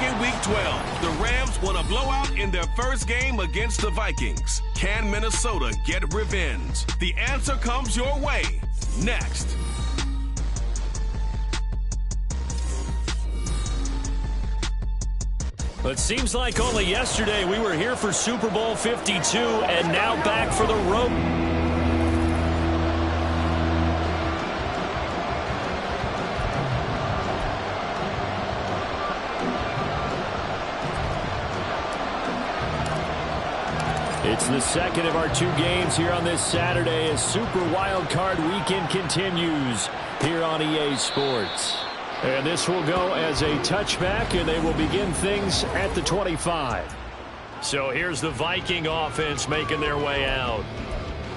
in Week 12. The Rams won a blowout in their first game against the Vikings. Can Minnesota get revenge? The answer comes your way next. It seems like only yesterday we were here for Super Bowl 52 and now back for the road. It's the second of our two games here on this Saturday as Super Wild Card Weekend continues here on EA Sports. And this will go as a touchback, and they will begin things at the 25. So here's the Viking offense making their way out.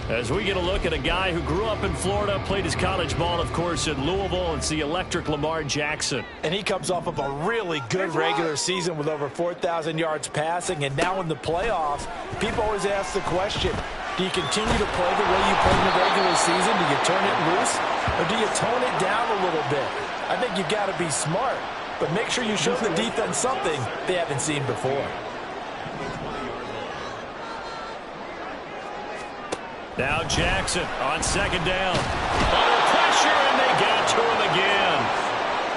As we get a look at a guy who grew up in Florida, played his college ball, of course, in Louisville. It's the electric Lamar Jackson. And he comes off of a really good regular season with over 4,000 yards passing. And now in the playoffs, people always ask the question, do you continue to play the way you played in the regular season? Do you turn it loose? Or do you tone it down a little bit? I think you've got to be smart, but make sure you show the defense something they haven't seen before. Now Jackson on second down. Under pressure, and they got to him again.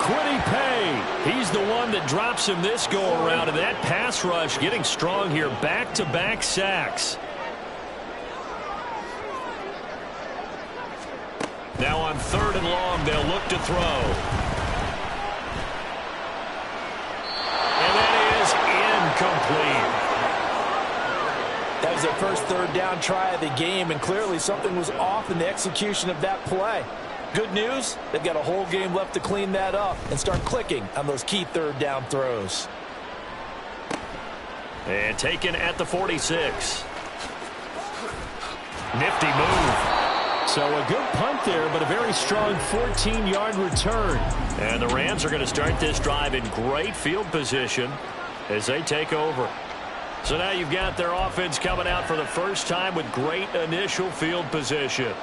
Quiddy Pay, he's the one that drops him this go-around, and that pass rush getting strong here. Back-to-back sacks. Now on third and long, they'll look to throw. And that is incomplete. That was their first third down try of the game, and clearly something was off in the execution of that play. Good news, they've got a whole game left to clean that up and start clicking on those key third down throws. And taken at the 46. Nifty move. So a good punt there, but a very strong 14-yard return. And the Rams are going to start this drive in great field position as they take over. So now you've got their offense coming out for the first time with great initial field position.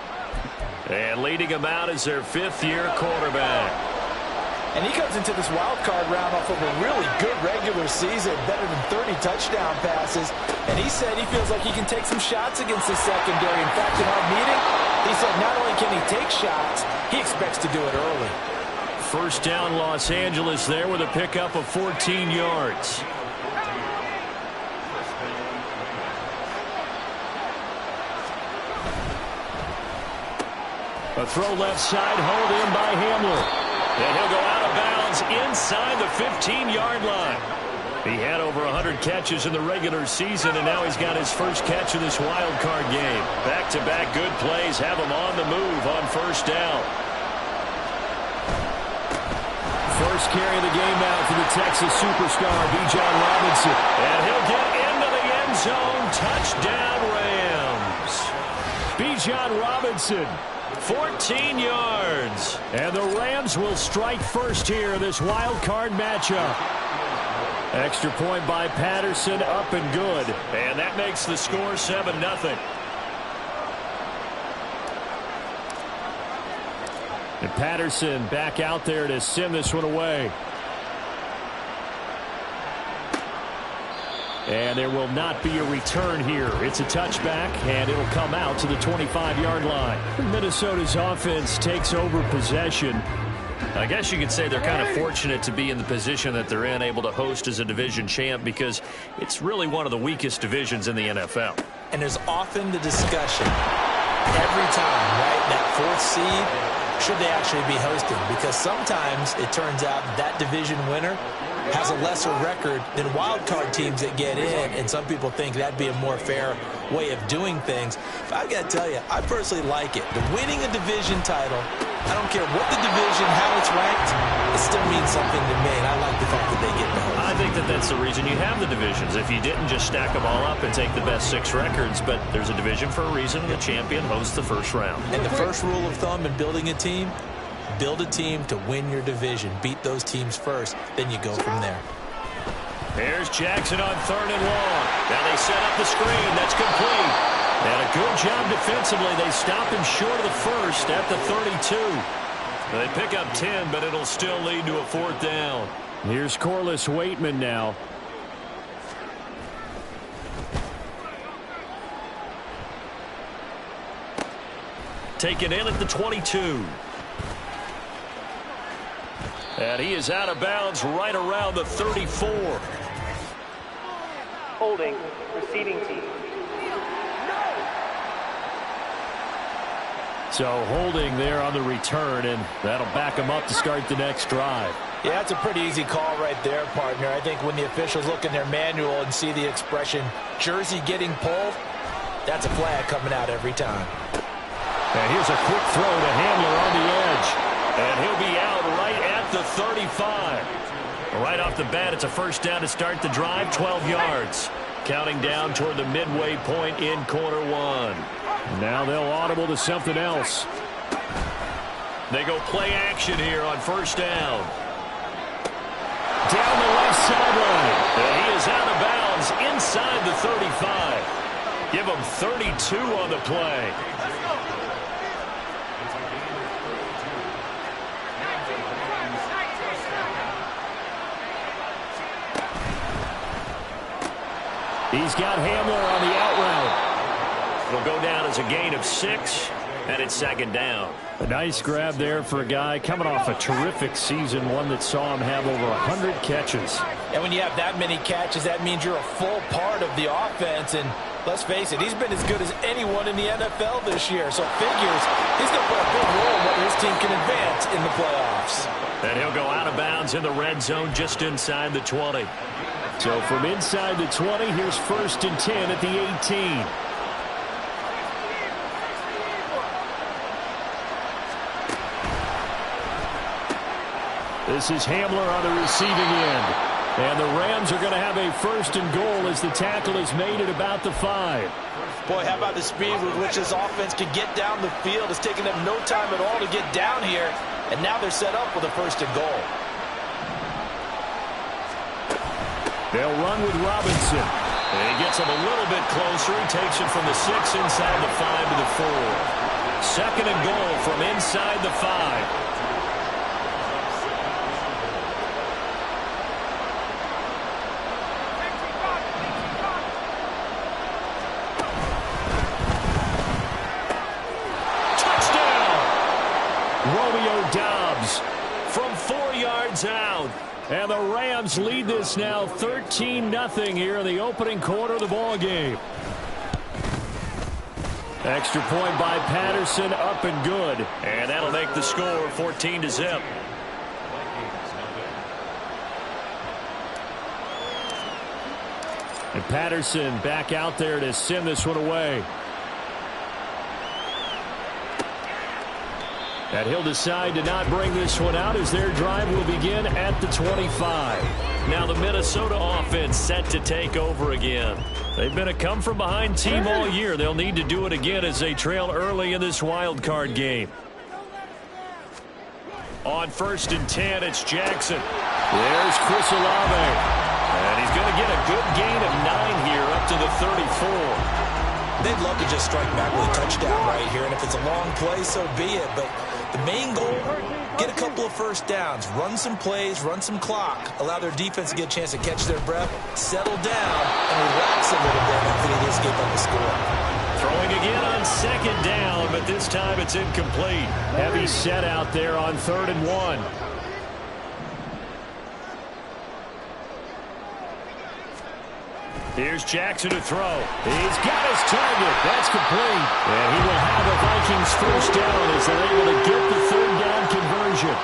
And leading them out is their fifth-year quarterback. And he comes into this wild card round off of a really good regular season, better than 30 touchdown passes. And he said he feels like he can take some shots against the secondary. In fact, in our meeting, he said not only can he take shots, he expects to do it early. First down, Los Angeles there with a pickup of 14 yards. A throw left side, hauled in by Hamler. And he'll go out of bounds inside the 15-yard line. He had over 100 catches in the regular season, and now he's got his first catch of this wild card game. Back-to-back good plays have him on the move on first down. First carry of the game now for the Texas superstar, Bijan Robinson. And he'll get into the end zone. Touchdown, Rams. Bijan Robinson. 14 yards. And the Rams will strike first here in this wild card matchup. Extra point by Patterson, up and good. And that makes the score 7-0. And Patterson back out there to send this one away. And there will not be a return here. It's a touchback, and it'll come out to the 25-yard line. Minnesota's offense takes over possession. I guess you could say they're kind of fortunate to be in the position that they're in, able to host as a division champ, because it's really one of the weakest divisions in the NFL. And there's often the discussion every time, right, that fourth seed, should they actually be hosting? Because sometimes it turns out that division winner has a lesser record than wild card teams that get in, and some people think that'd be a more fair way of doing things. But I've got to tell you, I personally like it. The winning a division title, I don't care what the division, how it's ranked, it still means something to me, and I like the fact that they get to host. I think that that's the reason you have the divisions. If you didn't just stack them all up and take the best 6 records, but there's a division for a reason, and the champion hosts the first round. And the first rule of thumb in building a team, build a team to win your division. Beat those teams first, then you go from there. Here's Jackson on third and long. Now they set up the screen. That's complete. And a good job defensively. They stop him short of the first at the 32. They pick up 10, but it'll still lead to a fourth down. Here's Corliss Waitman now. Taken in at the 22. And he is out of bounds right around the 34. Holding, receiving team. So holding there on the return, and that'll back him up to start the next drive. Yeah, that's a pretty easy call right there, partner. I think when the officials look in their manual and see the expression, jersey getting pulled, that's a flag coming out every time. And here's a quick throw to Hamler on the edge. And he'll be out right at the 35. Right off the bat, it's a first down to start the drive, 12 yards. Counting down toward the midway point in quarter one. Now they'll audible to something else. They go play action here on first down. Down the left sideline. And he is out of bounds inside the 35. Give him 32 on the play. He's got Hamler on the out route. It'll go down as a gain of 6, and it's second down. A nice grab there for a guy coming off a terrific season, one that saw him have over 100 catches. And when you have that many catches, that means you're a full part of the offense. And let's face it, he's been as good as anyone in the NFL this year. So figures he's going to play a big role in whether his team can advance in the playoffs. And he'll go out of bounds in the red zone just inside the 20. So from inside the 20, here's 1st and 10 at the 18. This is Hamler on the receiving end. And the Rams are going to have a 1st and goal as the tackle is made at about the 5. Boy, how about the speed with which this offense can get down the field. It's taken them no time at all to get down here. And now they're set up with a 1st and goal. They'll run with Robinson. And he gets him a little bit closer. He takes it from the 6 inside the 5 to the 4. 2nd and goal from inside the 5. From 4 yards out. And the Rams lead this now 13-0 here in the opening quarter of the ball game. Extra point by Patterson, up and good. And that'll make the score 14-0. And Patterson back out there to send this one away. And he'll decide to not bring this one out as their drive will begin at the 25. Now the Minnesota offense set to take over again. They've been a come-from-behind team all year. They'll need to do it again as they trail early in this wild card game. On 1st and 10, it's Jackson. There's Chris Olave. And he's going to get a good gain of 9 here up to the 34. They'd love to just strike back with a touchdown right here, and if it's a long play, so be it. But the main goal, get a couple of first downs, run some plays, run some clock, allow their defense to get a chance to catch their breath, settle down, and relax a little bit after they just gave up a score. Throwing again on 2nd down, but this time it's incomplete. Heavy set out there on 3rd and 1. Here's Jackson to throw. He's got his target. That's complete. And he will have the Vikings 1st down as they're able to get the 3rd down conversion.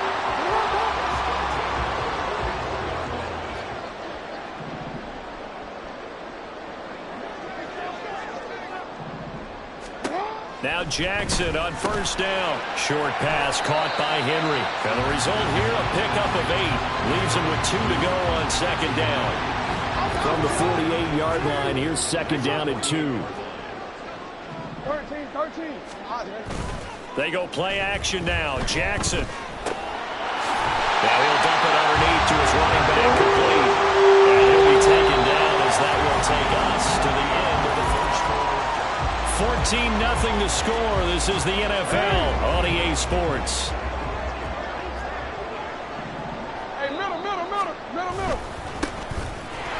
Now Jackson on 1st down. Short pass caught by Henry. And the result here, a pickup of 8. Leaves him with 2 to go on 2nd down. From the 48-yard line, here's 2nd down and 2. 13. They go play action now. Jackson. Now he'll dump it underneath to his running back complete. And he'll be taken down as that will take us to the end of the 1st quarter. 14-0 to score. This is the NFL on EA Sports. Hey, middle.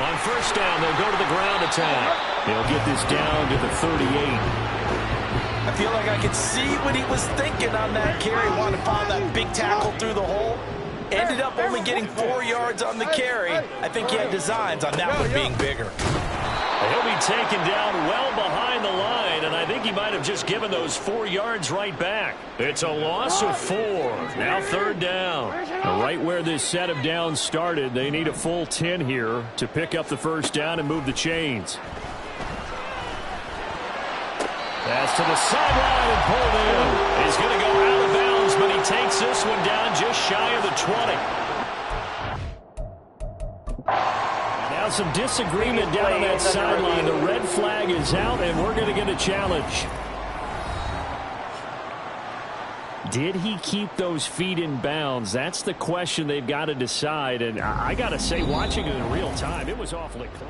On first down, they'll go to the ground attack. They'll get this down to the 38. I feel like I could see what he was thinking on that carry. Wanted to file that big tackle through the hole. Ended up only getting 4 yards on the carry. I think he had designs on that one being bigger. He'll be taken down well behind the line, and I think he might have just given those 4 yards right back. It's a loss of 4. Now third down. Right where this set of downs started, they need a full 10 here to pick up the first down and move the chains. Pass to the sideline and pulled in. He's going to go out of bounds, but he takes this one down just shy of the 20. Now some disagreement down on that sideline. The red flag is out, and we're going to get a challenge. Did he keep those feet in bounds? That's the question they've got to decide. And I got to say, watching it in real time, it was awfully close.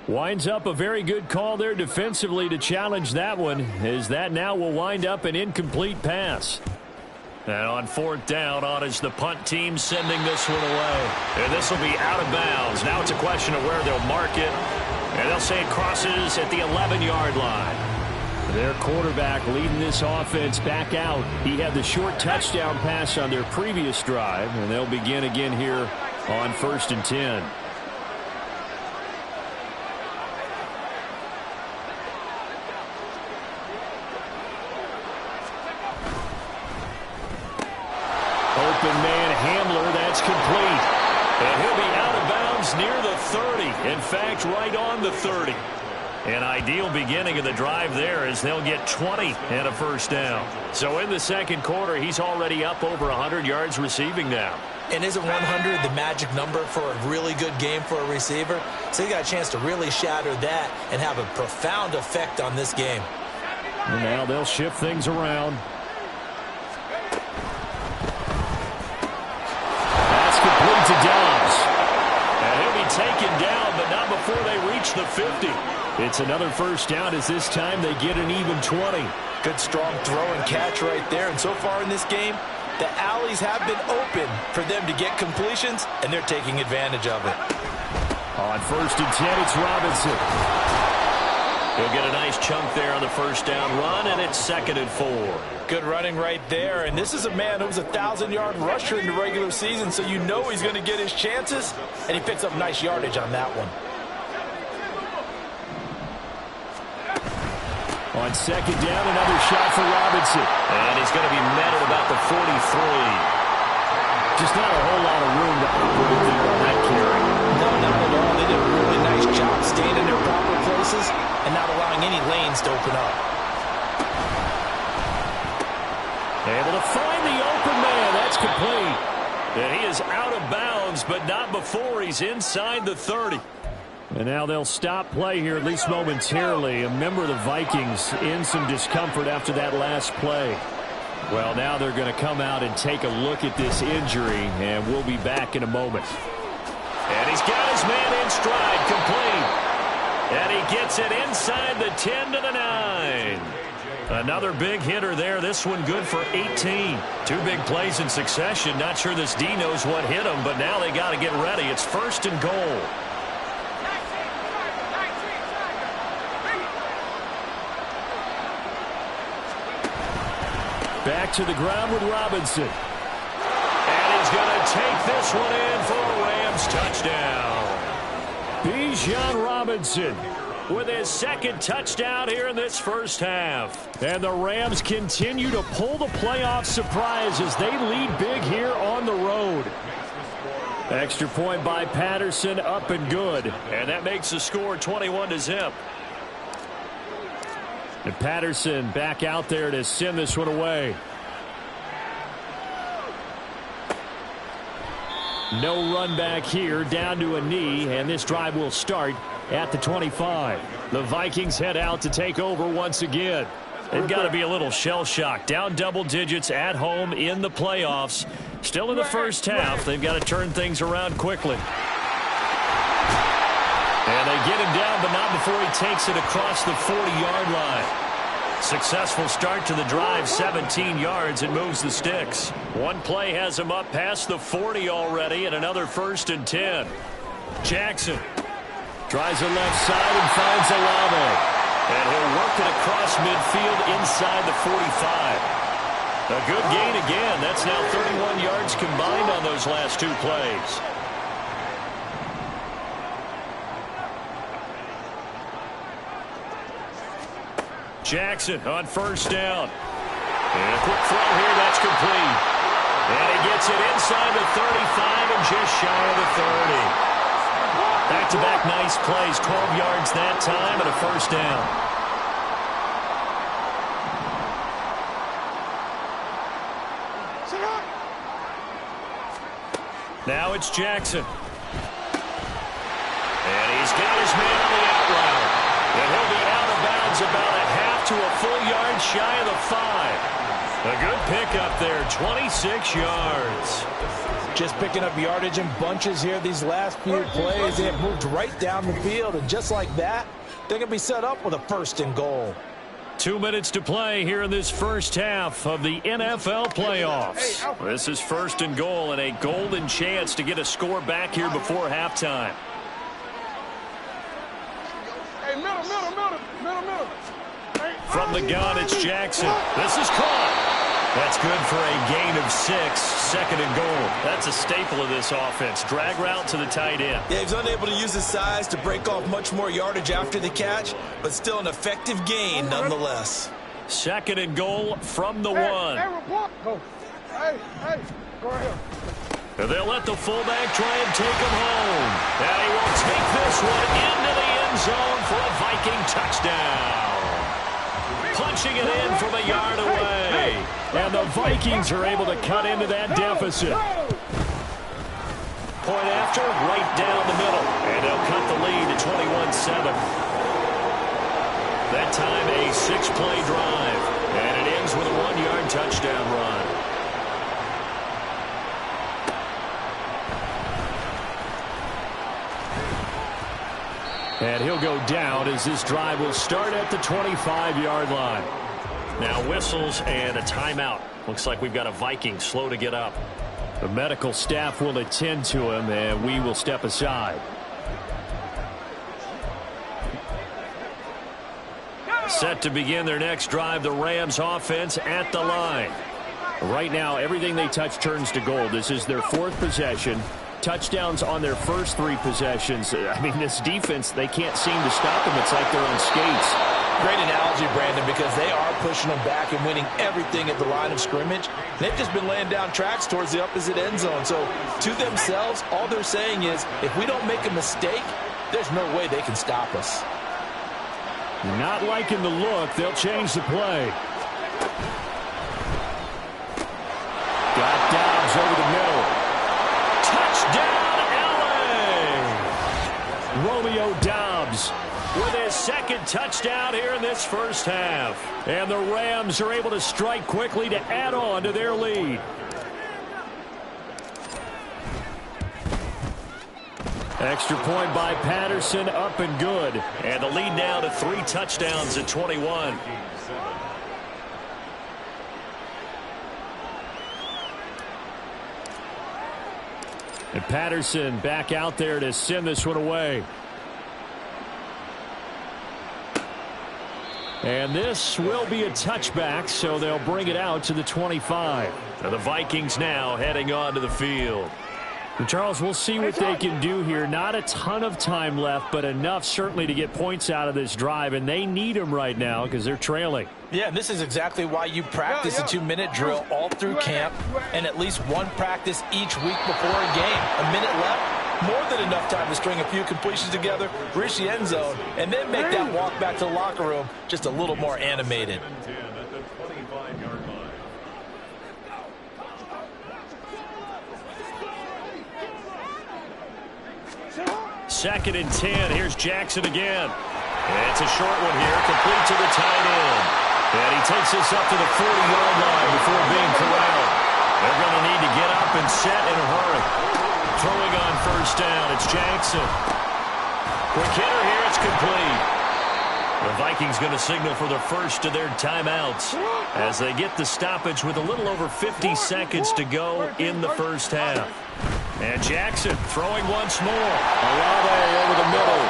Winds up a very good call there defensively to challenge that one, as that now will wind up an incomplete pass. And on fourth down, on is the punt team sending this one away. And this will be out of bounds. Now it's a question of where they'll mark it. And they'll say it crosses at the 11-yard line. Their quarterback leading this offense back out. He had the short touchdown pass on their previous drive, and they'll begin again here on 1st and 10. Open man Hamler, that's complete. And he'll be out of bounds near the 30. In fact, right on the 30. An ideal beginning of the drive there as they'll get 20 and a first down. So in the second quarter, he's already up over 100 yards receiving now. And isn't 100 the magic number for a really good game for a receiver? So he got a chance to really shatter that and have a profound effect on this game. And now they'll shift things around. Complete to Dobbs. And he'll be taken down, but not before they reach the 50. It's another first down as this time they get an even 20. Good strong throw and catch right there. And so far in this game, the alleys have been open for them to get completions, and they're taking advantage of it. On 1st and 10, it's Robinson. He'll get a nice chunk there on the first down run, and it's 2nd and 4. Good running right there, and this is a man who was a 1,000-yard rusher in the regular season, so you know he's going to get his chances, and he picks up nice yardage on that one. On 2nd down, another shot for Robinson. And he's going to be met at about the 43. Just not a whole lot of room to operate there on that carry. No, not at all. They did a really nice job staying in their proper places and not allowing any lanes to open up. Able to find the open man. That's complete. And he is out of bounds, but not before he's inside the 30. And now they'll stop play here, at least momentarily. A member of the Vikings in some discomfort after that last play. Well, now they're going to come out and take a look at this injury, and we'll be back in a moment. And he's got his man in stride, complete. And he gets it inside the 10 to the 9. Another big hitter there. This one good for 18. 2 big plays in succession. Not sure this D knows what hit him, but now they got to get ready. It's 1st and goal. Back to the ground with Robinson. And he's going to take this one in for a Rams touchdown. Bijan Robinson with his 2nd touchdown here in this first half. And the Rams continue to pull the playoff surprise as they lead big here on the road. Extra point by Patterson, up and good. And that makes the score 21-0. And Patterson back out there to send this one away. No run back here, down to a knee, and this drive will start at the 25. The Vikings head out to take over once again. They've got to be a little shell-shocked. Down double digits at home in the playoffs. Still in the first half. They've got to turn things around quickly. And they get him down, but not before he takes it across the 40-yard line. Successful start to the drive, 17 yards, and moves the sticks. One play has him up past the 40 already, and another 1st and 10. Jackson tries the left side and finds Olave. And he'll work it across midfield inside the 45. A good gain again. That's now 31 yards combined on those last 2 plays. Jackson on 1st down. And a quick throw here, that's complete. And he gets it inside the 35 and just shy of the 30. Back-to-back nice plays, 12 yards that time and a 1st down. Now it's Jackson. And he's got his man on the out route. And he'll be out of bounds about a half to a full yard shy of the 5. A good pickup there, 26 yards. Just picking up yardage in bunches here these last few plays. They have moved right down the field, and just like that, they're going to be set up with a 1st and goal. 2 minutes to play here in this first half of the NFL playoffs. This is 1st and goal and a golden chance to get a score back here before halftime. From the gun, it's Jackson. This is caught. That's good for a gain of 6, 2nd and goal. That's a staple of this offense. Drag route to the tight end. Yeah, he's unable to use his size to break off much more yardage after the catch, but still an effective gain nonetheless. 2nd and goal from the 1. Go ahead. And they'll let the fullback try and take him home. And he will take this one into the end zone for a Viking touchdown. Punching it in from a yard away. And the Vikings are able to cut into that deficit. Point after, right down the middle. And they'll cut the lead to 21-7. That time a 6-play drive. And it ends with a 1-yard touchdown run. And he'll go down as this drive will start at the 25-yard line. Now whistles and a timeout. Looks like we've got a Viking slow to get up. The medical staff will attend to him, and we will step aside. Set to begin their next drive, the Rams offense at the line. Right now, everything they touch turns to gold. This is their 4th possession. Touchdowns on their first 3 possessions. I mean, this defense, they can't seem to stop them. It's like they're on skates. Great analogy, Brandon, because they are pushing them back and winning everything at the line of scrimmage. They've just been laying down tracks towards the opposite end zone. So to themselves, all they're saying is, if we don't make a mistake, there's no way they can stop us. Not liking the look. They'll change the play. Got Dobbs over the middle. Touchdown, LA! Romeo Dobbs with his 2nd touchdown here in this first half. And the Rams are able to strike quickly to add on to their lead. Extra point by Patterson, up and good. And the lead now to 3 touchdowns at 21. And Patterson back out there to send this one away. And this will be a touchback, so they'll bring it out to the 25. And the Vikings now heading onto the field. And Charles, we'll see what they can do here. Not a ton of time left, but enough certainly to get points out of this drive, and they need them right now because they're trailing. Yeah, and this is exactly why you practice a 2-minute drill all through camp and at least one practice each week before a game. A minute left, more than enough time to string a few completions together, reach the end zone, and then make that walk back to the locker room just a little more animated. 2nd and 10. Here's Jackson again. And it's a short one here, complete to the tight end. And he takes this up to the 40-yard line before being corralled. They're going to need to get up and set in a hurry. Throwing on 1st down, it's Jackson. Quick hitter here, it's complete. The Vikings going to signal for the first of their timeouts as they get the stoppage with a little over 50 seconds to go in the first half. And Jackson throwing once more. Olave over the middle.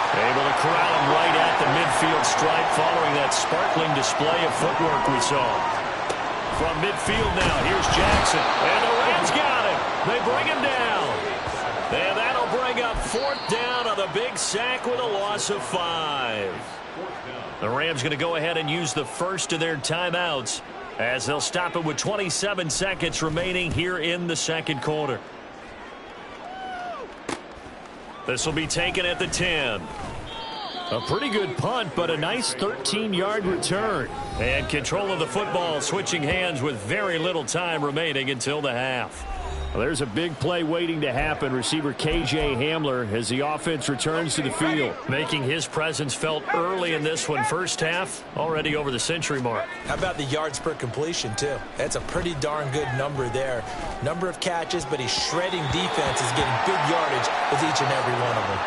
Able to corral him right at the midfield stripe following that sparkling display of footwork we saw. From midfield now, here's Jackson. And the Rams got him. They bring him down. And that'll bring up fourth down on the big sack with a loss of 5. The Rams going to go ahead and use the first of their timeouts as they'll stop it with 27 seconds remaining here in the second quarter. This will be taken at the 10. A pretty good punt, but a nice 13-yard return. And control of the football switching hands with very little time remaining until the half. Well, there's a big play waiting to happen. Receiver K.J. Hamler as the offense returns to the field. Making his presence felt early in this one. First half, already over the century mark. How about the yards per completion, too? That's a pretty darn good number there. Number of catches, but he's shredding defenses, getting big yardage with each and every one of them.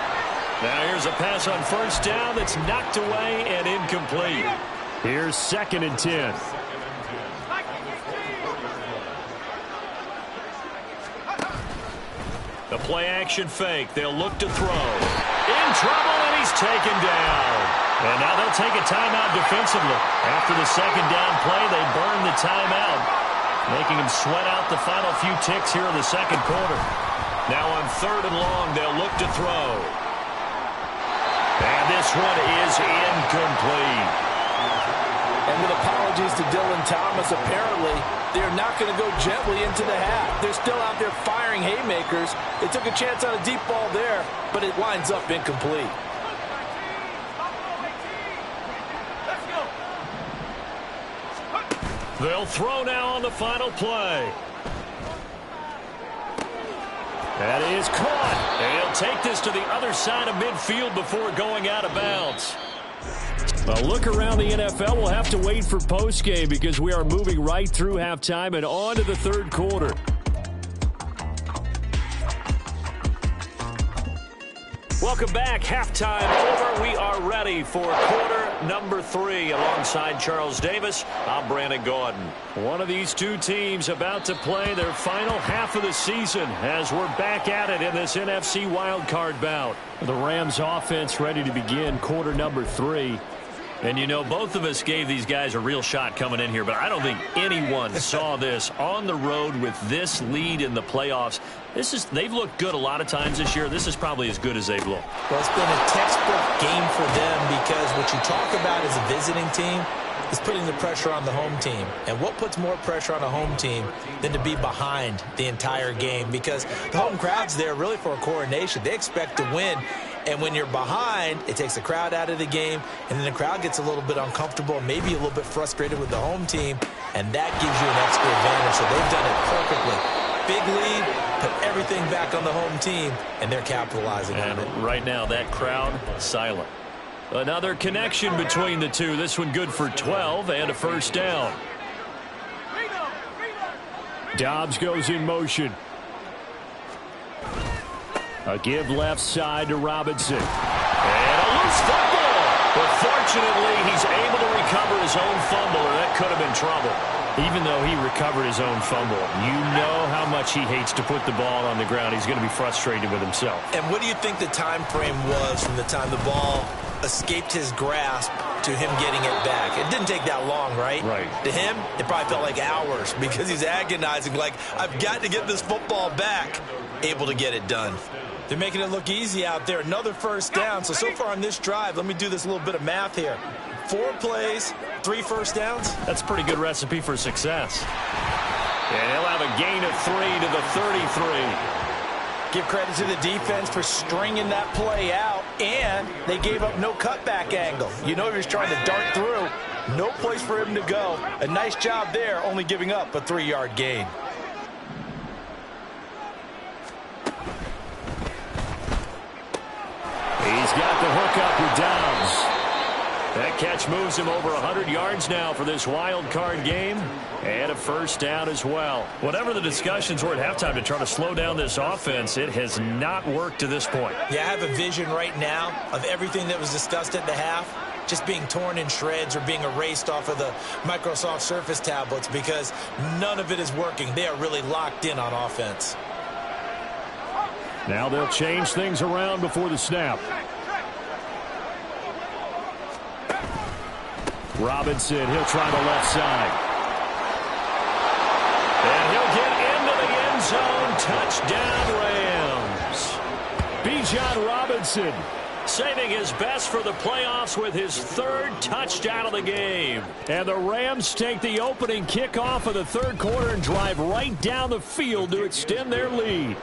Now here's a pass on first down that's knocked away and incomplete. Here's 2nd and 10. The play-action fake. They'll look to throw. In trouble, and he's taken down. And now they'll take a timeout defensively. After the second down play, they burn the timeout, making them sweat out the final few ticks here in the second quarter. Now on 3rd and long, they'll look to throw. And this one is incomplete. And with apologies to Dylan Thomas, apparently they're not going to go gently into the half. They're still out there firing haymakers. They took a chance on a deep ball there, but it winds up incomplete. They'll throw now on the final play. That is caught. They'll take this to the other side of midfield before going out of bounds. A look around the NFL. We'll have to wait for postgame because we are moving right through halftime and on to the third quarter. Welcome back. Halftime over. We are ready for quarter number 3. Alongside Charles Davis, I'm Brandon Gaudin. One of these two teams about to play their final half of the season as we're back at it in this NFC wildcard bout. The Rams offense ready to begin quarter number 3. And, you know, both of us gave these guys a real shot coming in here, but I don't think anyone saw this on the road with this lead in the playoffs. They've looked good a lot of times this year. This is probably as good as they've looked. Well, it's been a textbook game for them because what you talk about as a visiting team is putting the pressure on the home team. And what puts more pressure on a home team than to be behind the entire game? Because the home crowd's there really for a coronation. They expect to win. And when you're behind, it takes the crowd out of the game, and then the crowd gets a little bit uncomfortable, maybe a little bit frustrated with the home team, and that gives you an extra advantage. So they've done it perfectly. Big lead, put everything back on the home team, and they're capitalizing on it. Right now, that crowd, silent. Another connection between the two. This one good for 12 and a first down. Dobbs goes in motion. A give left side to Robinson. And a loose football. But fortunately, he's able to recover his own fumble, or that could have been trouble. Even though he recovered his own fumble, you know how much he hates to put the ball on the ground. He's going to be frustrated with himself. And what do you think the time frame was from the time the ball escaped his grasp to him getting it back? It didn't take that long, right? Right. To him, it probably felt like hours because he's agonizing, like, I've got to get this football back. Able to get it done. They're making it look easy out there. Another first down. So far on this drive, let me do this little bit of math here. 4 plays, 3 first downs. That's a pretty good recipe for success. And he'll have a gain of 3 to the 33. Give credit to the defense for stringing that play out, and they gave up no cutback angle. You know he was trying to dart through. No place for him to go. A nice job there, only giving up a 3-yard gain. He's got the hook up with Dobbs. That catch moves him over 100 yards now for this wild card game. And a first down as well. Whatever the discussions were at halftime to try to slow down this offense, it has not worked to this point. Yeah, I have a vision right now of everything that was discussed at the half just being torn in shreds or being erased off of the Microsoft Surface tablets because none of it is working. They are really locked in on offense. Now they'll change things around before the snap. Robinson, he'll try the left side. And he'll get into the end zone. Touchdown, Rams. Bijan Robinson saving his best for the playoffs with his third touchdown of the game. And the Rams take the opening kickoff of the third quarter and drive right down the field to extend their lead.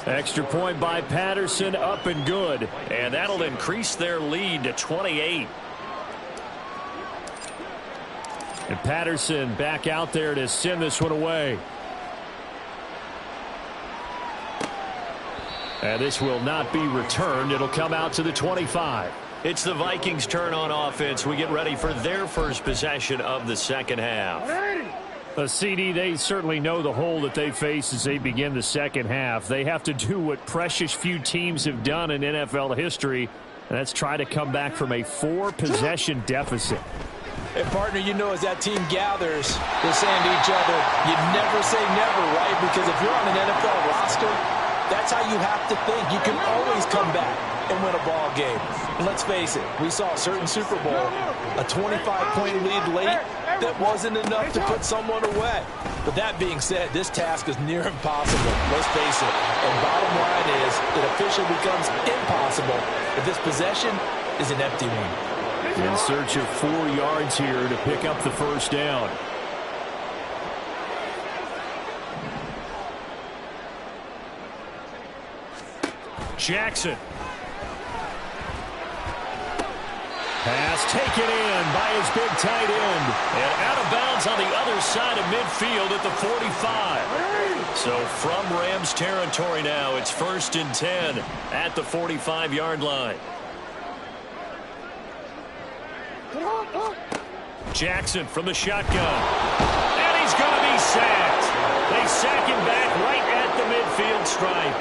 Extra point by Patterson, up and good. And that'll increase their lead to 28. And Patterson back out there to send this one away. And this will not be returned. It'll come out to the 25. It's the Vikings' turn on offense. We get ready for their first possession of the second half. A CD, they certainly know the hole that they face as they begin the second half. They have to do what precious few teams have done in NFL history, and that's try to come back from a 4-possession deficit. And, partner, you know, as that team gathers, they're saying to each other, you never say never, right? Because if you're on an NFL roster, that's how you have to think. You can always come back and win a ball game. And let's face it, we saw a certain Super Bowl, a 25-point lead late that wasn't enough to put someone away. But that being said, this task is near impossible. Let's face it. And bottom line is, it officially becomes impossible if this possession is an empty one. In search of 4 yards here to pick up the first down. Jackson. Pass taken in by his big tight end. And out of bounds on the other side of midfield at the 45. So from Rams territory now, it's 1st and 10 at the 45-yard line. Jackson from the shotgun. And he's going to be sacked. They sack him back right at the midfield stripe.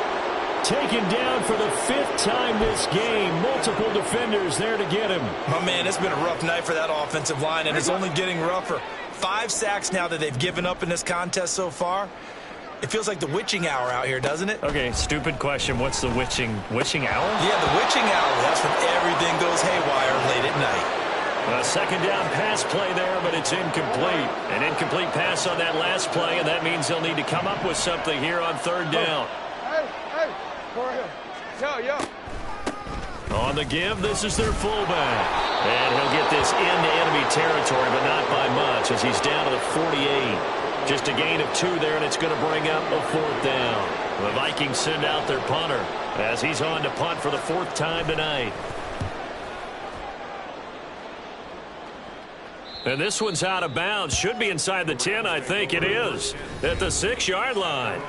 Taken down for the 5th time this game. Multiple defenders there to get him. My man, it's been a rough night for that offensive line, and it's only getting rougher. 5 sacks now that they've given up in this contest so far. It feels like the witching hour out here, doesn't it? Okay, stupid question. What's the witching hour? Yeah, the witching hour. That's when everything goes haywire late at night. A second down pass play there, but it's incomplete. An incomplete pass on that last play, and that means they'll need to come up with something here on 3rd down. On the give, this is their fullback. And he'll get this into enemy territory, but not by much as he's down to the 48. Just a gain of 2 there, and it's going to bring up a 4th down. The Vikings send out their punter as he's on to punt for the 4th time tonight. And this one's out of bounds. Should be inside the 10, I think it is. At the 6-yard line.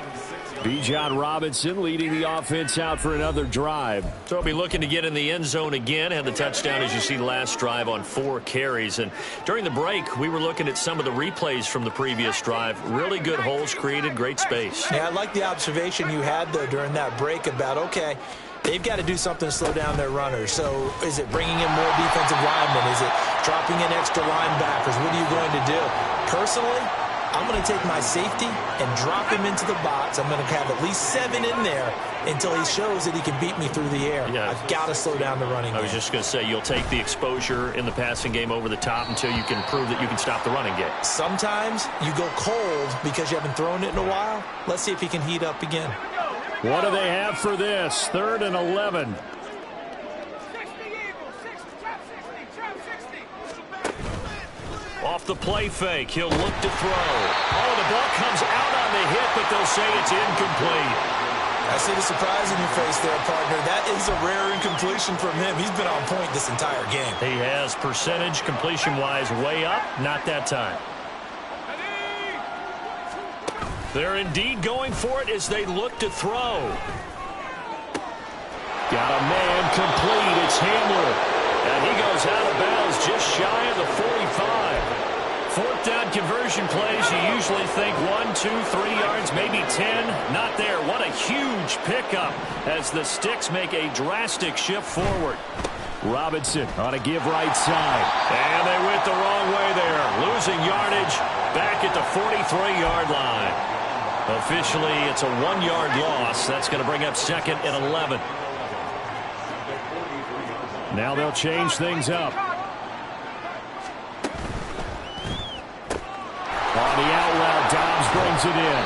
Bijan Robinson leading the offense out for another drive. So he'll be looking to get in the end zone again. Had the touchdown, as you see, last drive on 4 carries. And during the break, we were looking at some of the replays from the previous drive. Really good holes created, great space. Yeah, I like the observation you had, though, during that break about, okay, they've got to do something to slow down their runners. So is it bringing in more defensive linemen? Is it dropping in extra linebackers? What are you going to do? Personally, I'm going to take my safety and drop him into the box. I'm going to have at least 7 in there until he shows that he can beat me through the air. Yeah. I've got to slow down the running game. I was just going to say, you'll take the exposure in the passing game over the top until you can prove that you can stop the running game. Sometimes you go cold because you haven't thrown it in a while. Let's see if he can heat up again. What do they have for this? 3rd and 11. Off the play fake, he'll look to throw. Oh, the ball comes out on the hit, but they'll say it's incomplete. I see the surprise in your face there, partner. That is a rare incompletion from him. He's been on point this entire game. He has percentage completion-wise way up, not that time. They're indeed going for it as they look to throw. Got a man complete. It's Hamler. And he goes out of bounds just shy of the 45. 4th down conversion plays, you usually think 1, 2, 3 yards, maybe 10. Not there. What a huge pickup as the Sticks make a drastic shift forward. Robinson on a give right side. And they went the wrong way there. Losing yardage back at the 43-yard line. Officially, it's a 1-yard loss. That's going to bring up 2nd and 11. Now they'll change things up. On the out route, Dobbs brings it in.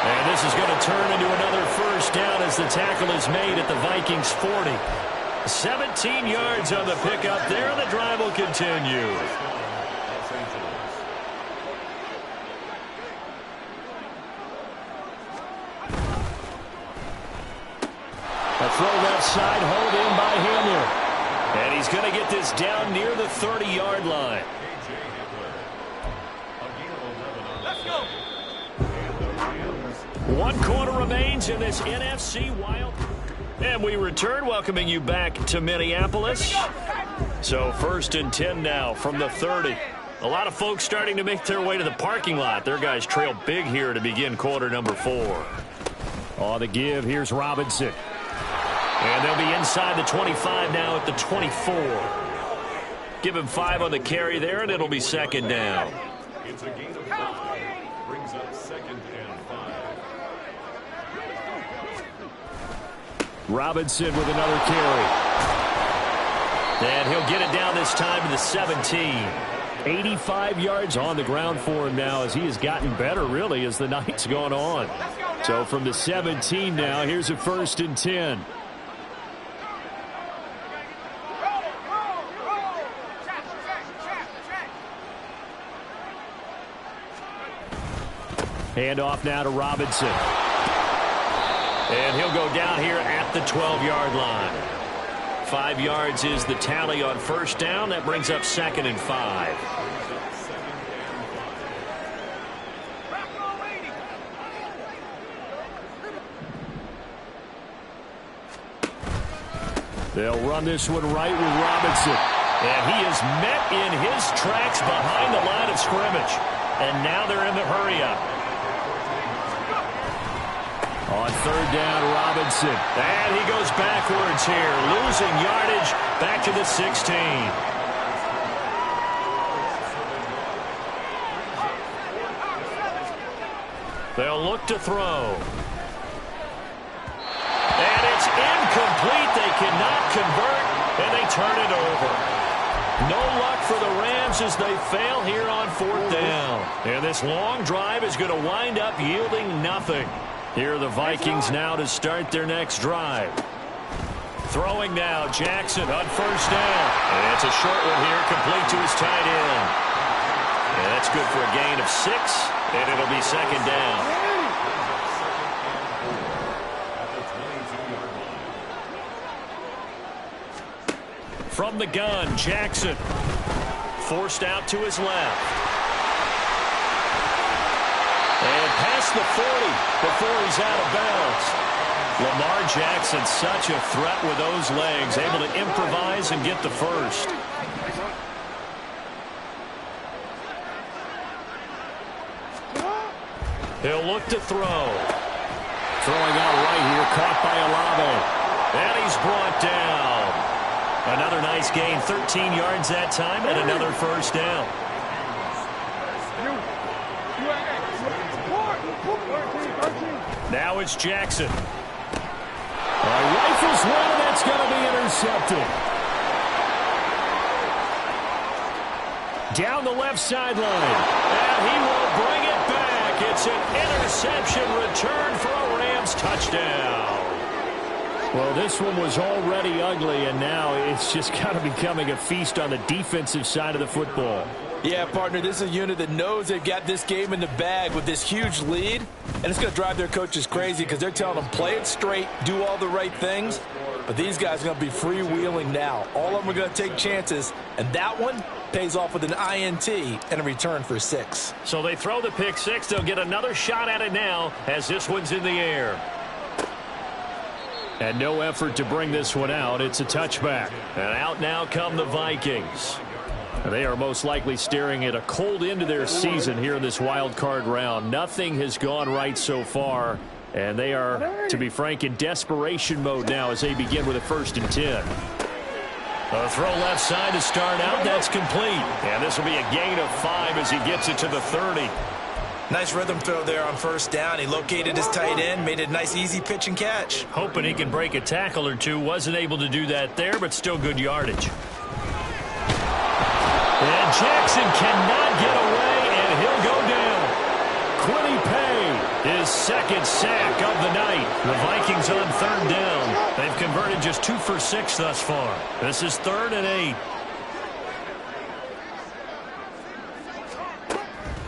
And this is going to turn into another first down as the tackle is made at the Vikings 40. 17 yards on the pickup there, and the drive will continue. A throw left side, hold in by Hamler. And he's going to get this down near the 30-yard line. One quarter remains in this NFC Wild. And we return, welcoming you back to Minneapolis. So 1st and 10 now from the 30. A lot of folks starting to make their way to the parking lot. Their guys trail big here to begin quarter number 4. On the give, here's Robinson. And they'll be inside the 25 now at the 24. Give him 5 on the carry there, and it'll be 2nd down. It's a gain of 5. Brings up 2nd and 5. Robinson with another carry. And he'll get it down this time to the 17. 85 yards on the ground for him now as he has gotten better, really, as the night's gone on. So from the 17 now, here's a 1st and 10. Handoff now to Robinson. And he'll go down here at the 12-yard line. 5 yards is the tally on first down. That brings up 2nd and 5. They'll run this one right with Robinson. And he is met in his tracks behind the line of scrimmage. And now they're in the hurry-up. On 3rd down, Robinson. And he goes backwards here, losing yardage back to the 16. They'll look to throw. And it's incomplete. They cannot convert, and they turn it over. No luck for the Rams as they fail here on 4th down. And this long drive is going to wind up yielding nothing. Here are the Vikings now to start their next drive. Throwing now, Jackson on 1st down. And it's a short one here, complete to his tight end. And that's good for a gain of 6, and it'll be 2nd down. From the gun, Jackson. Forced out to his left. And past the 40 before he's out of bounds. Lamar Jackson, such a threat with those legs, able to improvise and get the first. He'll look to throw. Throwing out right here, caught by Olave. And he's brought down. Another nice gain, 13 yards that time, and another first down. Now it's Jackson. Rifles one, and that's going to be intercepted. Down the left sideline. And he will bring it back. It's an interception return for a Rams touchdown. Well, this one was already ugly, and now it's just kind of becoming a feast on the defensive side of the football. Yeah, partner, this is a unit that knows they've got this game in the bag with this huge lead, and it's going to drive their coaches crazy because they're telling them play it straight, do all the right things, but these guys are going to be freewheeling now. All of them are going to take chances, and that one pays off with an INT and a return for 6. So they throw the pick 6. They'll get another shot at it now as this one's in the air. And no effort to bring this one out. It's a touchback. And out now come the Vikings. They are most likely staring at a cold end to their season here in this wild card round. Nothing has gone right so far, and they are, to be frank, in desperation mode now as they begin with a 1st and 10. A throw left side to start out. That's complete. And this will be a gain of 5 as he gets it to the 30. Nice rhythm throw there on first down. He located his tight end, made it a nice easy pitch and catch. Hoping he can break a tackle or two. Wasn't able to do that there, but still good yardage. And Jackson cannot get away, and he'll go down. Quinny Pay, his second sack of the night. The Vikings on third down. They've converted just 2 for 6 thus far. This is 3rd and 8.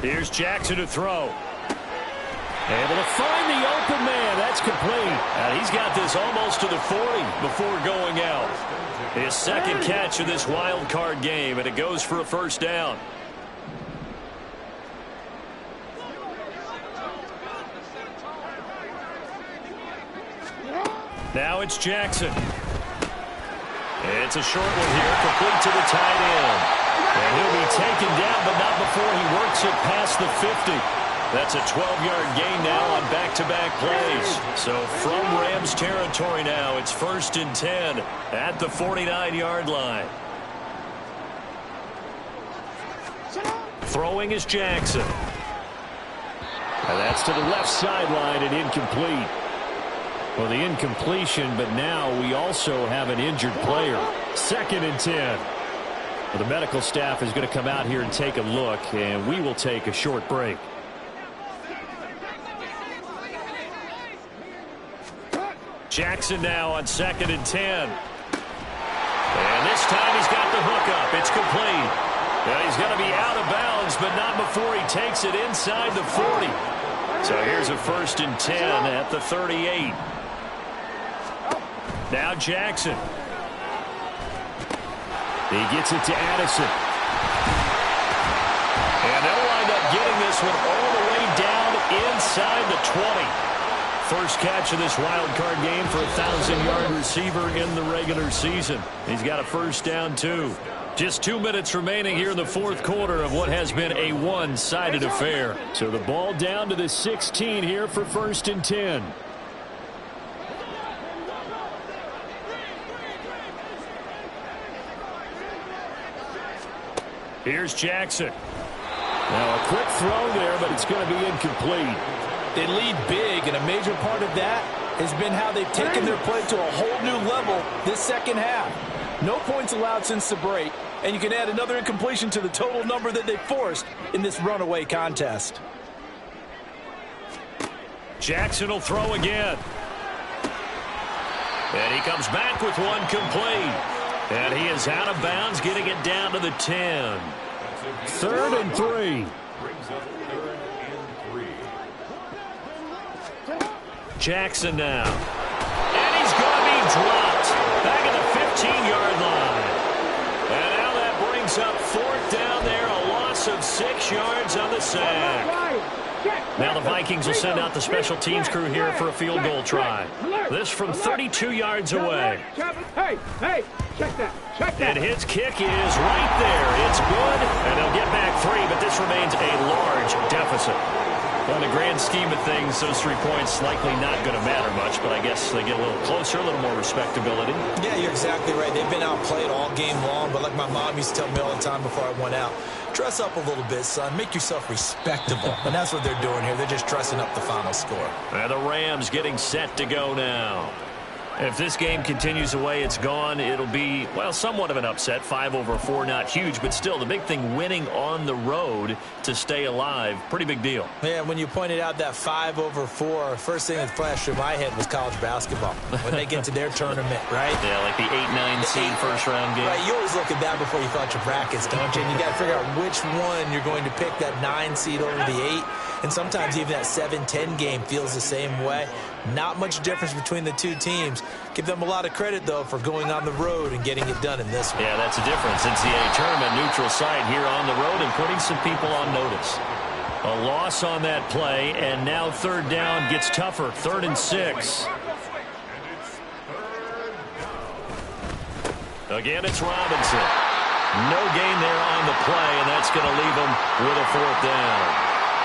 Here's Jackson to throw. Able to find the open man. That's complete. And he's got this almost to the 40 before going out. His second catch of this wild card game, and it goes for a first down. Now it's Jackson. It's a short one here, complete to the tight end. And he'll be taken down, but not before he works it past the 50. That's a 12-yard gain now on back-to-back plays. So from Rams territory now, it's 1st and 10 at the 49-yard line. Throwing is Jackson. And that's to the left sideline and incomplete. Well, the incompletion, but now we also have an injured player. 2nd and 10. Well, the medical staff is going to come out here and take a look, and we will take a short break. Jackson now on 2nd and 10. And this time he's got the hook up. It's complete. And he's going to be out of bounds, but not before he takes it inside the 40. So here's a 1st and 10 at the 38. Now Jackson. He gets it to Addison. And they'll wind up getting this one all the way down inside the 20. First catch of this wild card game for a 1,000-yard receiver in the regular season. He's got a first down, too. Just 2 minutes remaining here in the 4th quarter of what has been a one-sided affair. So the ball down to the 16 here for 1st and 10. Here's Jackson. Now a quick throw there, but it's going to be incomplete. They lead big, and a major part of that has been how they've taken their play to a whole new level this second half. No points allowed since the break, and you can add another incompletion to the total number that they forced in this runaway contest. Jackson will throw again. And he comes back with one complete. And he is out of bounds, getting it down to the 10. 3rd and 3. Brings up 3rd and 3. Jackson now. And he's going to be dropped back at the 15-yard line. And now that brings up 4th down there, a loss of 6 yards on the sack. Now the Vikings will send out the special teams crew here for a field goal try. This from 32 yards away. Hey, check that. And his kick is right there. It's good, and they'll get back 3, but this remains a large deficit. Well, in the grand scheme of things, those 3 points likely not going to matter much, but I guess they get a little closer, a little more respectability. Yeah, you're exactly right. They've been outplayed all game long, but like my mom used to tell me all the time before I went out, dress up a little bit, son. Make yourself respectable. And that's what they're doing here. They're just dressing up the final score. And the Rams getting set to go now. If this game continues the way it's gone, it'll be, well, somewhat of an upset. 5-4, not huge, but still the big thing, winning on the road to stay alive. Pretty big deal. Yeah, when you pointed out that 5-4, first thing that flashed through my head was college basketball. When they get to their tournament, right? Yeah, like the 8-9 seed first-round game. Right, you always look at that before you thought your brackets, don't you? And you got to figure out which one you're going to pick, that 9 seed over the 8. And sometimes even that 7-10 game feels the same way. Not much difference between the two teams. Give them a lot of credit, though, for going on the road and getting it done in this one. Yeah, that's a difference. NCAA tournament, neutral site here on the road and putting some people on notice. A loss on that play, and now 3rd down gets tougher. 3rd and 6. Again, it's Robinson. No gain there on the play, and that's going to leave him with a 4th down.